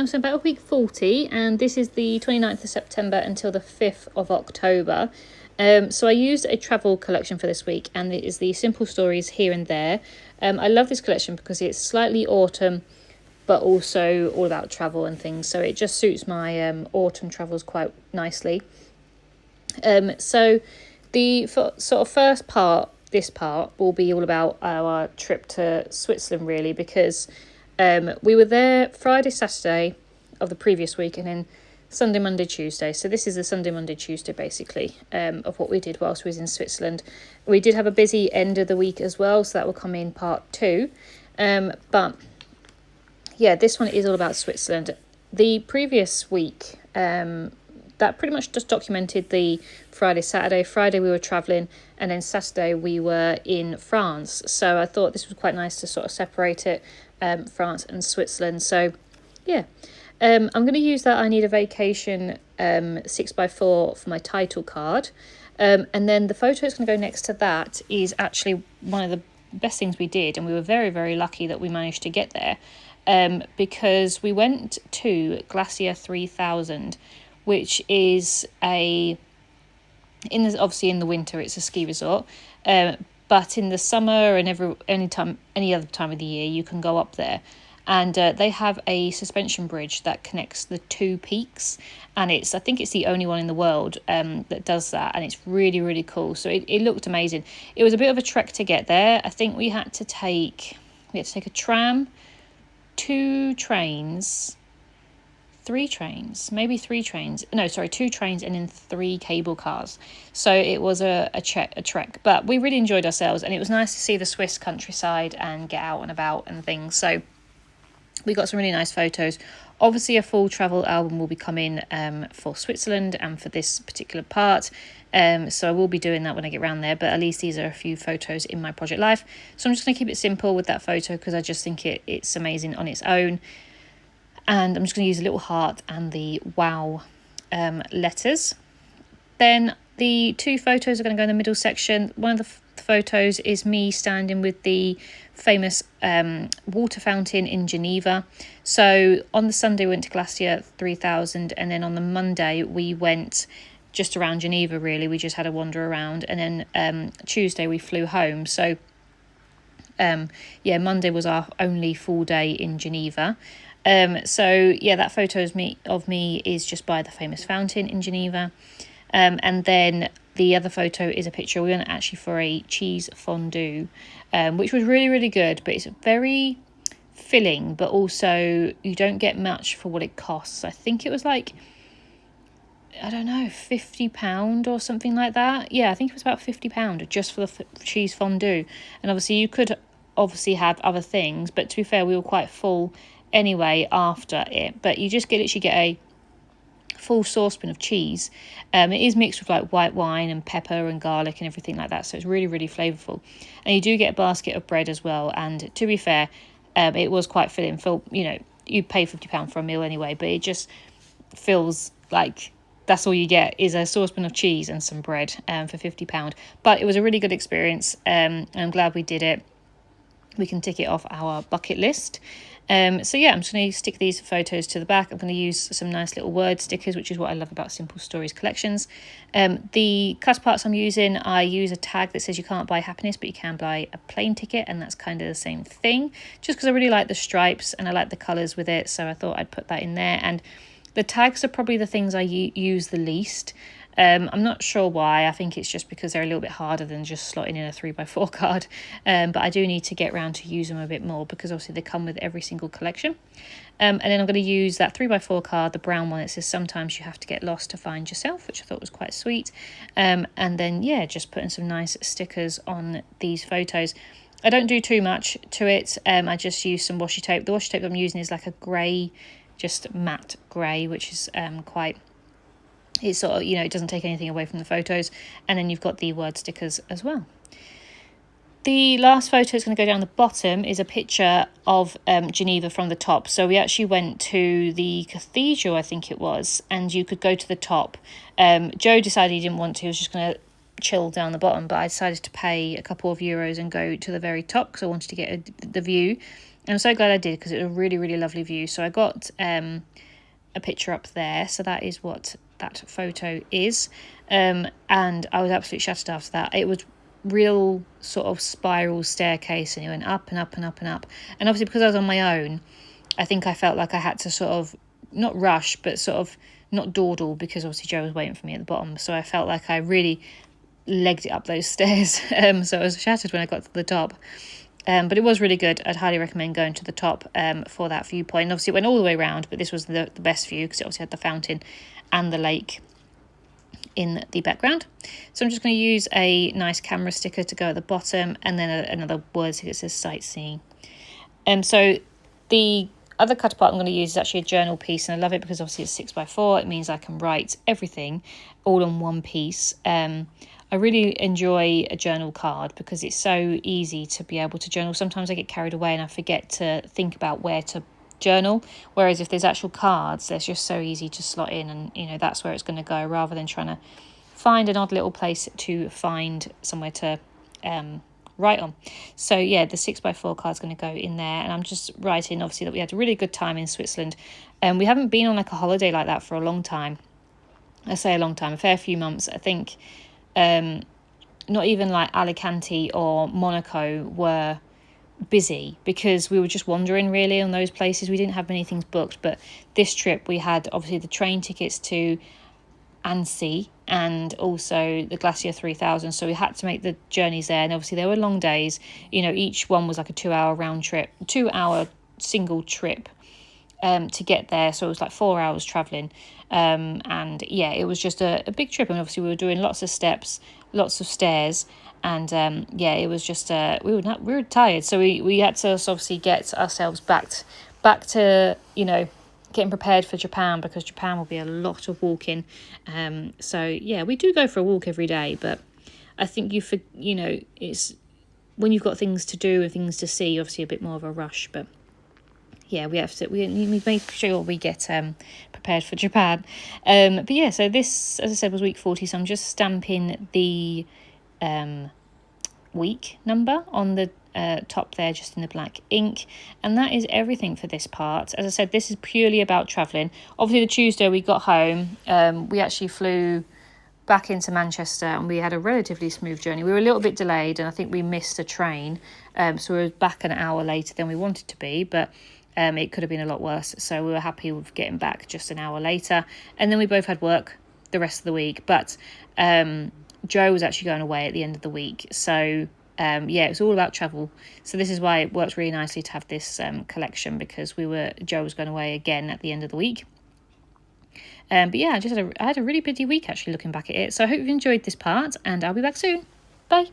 so about week 40, and this is the 29th of September until the 5th of October. So I used a travel collection for this week, and it is the Simple Stories Here and There. I love this collection because it's slightly autumn, but also all about travel and things, so it just suits my autumn travels quite nicely. So the sort of first part, this part, will be all about our trip to Switzerland, really, because we were there Friday, Saturday of the previous week, and then Sunday, Monday, Tuesday. So this is the Sunday, Monday, Tuesday, basically, of what we did whilst we was in Switzerland. We did have a busy end of the week as well, so that will come in part 2. But yeah, this one is all about Switzerland. The previous week, that pretty much just documented the Friday, Saturday. Friday we were travelling, and then Saturday we were in France. So I thought this was quite nice to sort of separate it, France and Switzerland. So yeah, I'm going to use that I Need a Vacation 6x4 for my title card. And then the photo that's going to go next to that is actually one of the best things we did, and we were very, very lucky that we managed to get there, because we went to Glacier 3000, which is obviously in the winter it's a ski resort, but in the summer and any other time of the year you can go up there, and they have a suspension bridge that connects the two peaks, and I think it's the only one in the world that does that, and it's really, really cool. So it looked amazing. It was a bit of a trek to get there. I think we had to take a tram, 2 trains, 3 trains, maybe 3 trains. No, sorry, 2 trains and then 3 cable cars. So it was a trek, but we really enjoyed ourselves, and it was nice to see the Swiss countryside and get out and about and things. So we got some really nice photos. Obviously, a full travel album will be coming for Switzerland and for this particular part. So I will be doing that when I get around there, but at least these are a few photos in my project life. So I'm just going to keep it simple with that photo because I just think it's amazing on its own. And I'm just going to use a little heart and the wow letters. Then the 2 photos are going to go in the middle section. One of the photos is me standing with the famous water fountain in Geneva. So on the Sunday we went to Glacier 3000, and then on the Monday we went just around Geneva, really. We just had a wander around, and then Tuesday we flew home. So Monday was our only full day in Geneva. So yeah, that photo of me is just by the famous fountain in Geneva. And then the other photo is a picture. We went actually for a cheese fondue, which was really, really good, but it's very filling, but also you don't get much for what it costs. I think it was like, I don't know, £50 or something like that. Yeah, I think it was about £50 just for the cheese fondue. And obviously you could have other things, but to be fair, we were quite full anyway after it. But you just literally get a full saucepan of cheese. It is mixed with like white wine and pepper and garlic and everything like that, so it's really, really flavourful. And you do get a basket of bread as well, and to be fair, it was quite filling. You pay £50 for a meal anyway, but it just feels like that's all you get is a saucepan of cheese and some bread for £50. But it was a really good experience, and I'm glad we did it. We can tick it off our bucket list. So yeah, I'm just going to stick these photos to the back. I'm going to use some nice little word stickers, which is what I love about Simple Stories collections. The cut parts I'm using, I use a tag that says you can't buy happiness, but you can buy a plane ticket, and that's kind of the same thing, just because I really like the stripes and I like the colours with it, so I thought I'd put that in there. And the tags are probably the things I use the least. I'm not sure why. I think it's just because they're a little bit harder than just slotting in a 3x4 card. But I do need to get around to use them a bit more because obviously they come with every single collection. And then I'm going to use that 3x4 card, the brown one. It says sometimes you have to get lost to find yourself, which I thought was quite sweet. And then, yeah, just putting some nice stickers on these photos. I don't do too much to it. I just use some washi tape. The washi tape I'm using is like a grey, just matte grey, which is quite... It's sort of, it doesn't take anything away from the photos. And then you've got the word stickers as well. The last photo is going to go down the bottom is a picture of Geneva from the top. So we actually went to the cathedral, I think it was, and you could go to the top. Joe decided he didn't want to. He was just going to chill down the bottom, but I decided to pay a couple of euros and go to the very top because I wanted to get the view. I'm so glad I did, because it was a really, really lovely view. So I got a picture up there. So that is what that photo is. And I was absolutely shattered after that. It was real sort of spiral staircase, and it went up and up and up and up. And obviously, because I was on my own, I think I felt like I had to sort of not rush, but sort of not dawdle, because obviously Joe was waiting for me at the bottom. So I felt like I really legged it up those stairs. So I was shattered when I got to the top. But it was really good. I'd highly recommend going to the top for that viewpoint. And obviously, it went all the way around, but this was the best view, because it obviously had the fountain and the lake in the background. So I'm just going to use a nice camera sticker to go at the bottom, and then another word that says sightseeing. So the other cut apart I'm going to use is actually a journal piece, and I love it because obviously it's 6x4. It means I can write everything all on one piece. I really enjoy a journal card because it's so easy to be able to journal. Sometimes I get carried away and I forget to think about where to journal, whereas if there's actual cards, they're just so easy to slot in, and that's where it's going to go, rather than trying to find an odd little place to find somewhere to write on. So yeah, the 6x4 card's going to go in there, and I'm just writing obviously that we had a really good time in Switzerland, and we haven't been on like a holiday like that for a long time. I say a long time, a fair few months. I think not even like Alicante or Monaco were busy, because we were just wandering really on those places. We didn't have many things booked, but this trip we had obviously the train tickets to Annecy and also the Glacier 3000, so we had to make the journeys there, and obviously there were long days. Each one was like a 2-hour round trip, 2-hour single trip to get there, so it was like 4 hours traveling. And yeah, it was just a big trip, and obviously we were doing lots of steps, lots of stairs, and yeah, it was just we were tired, so we had to obviously get ourselves back to getting prepared for Japan, because Japan will be a lot of walking. So yeah, we do go for a walk every day, but I think it's when you've got things to do and things to see, obviously a bit more of a rush. But yeah, we make sure we get prepared for Japan. But yeah, so this, as I said, was week 40. So I'm just stamping the week number on the top there, just in the black ink, and that is everything for this part. As I said, this is purely about travelling. Obviously, the Tuesday we got home, we actually flew back into Manchester, and we had a relatively smooth journey. We were a little bit delayed, and I think we missed a train, so we were back an hour later than we wanted to be, but it could have been a lot worse, so we were happy with getting back just an hour later. And then we both had work the rest of the week, but Joe was actually going away at the end of the week, so yeah, it's all about travel. So this is why it worked really nicely to have this collection, because Joe was going away again at the end of the week. But yeah, I had a really busy week actually, looking back at it. So I hope you've enjoyed this part, and I'll be back soon. Bye.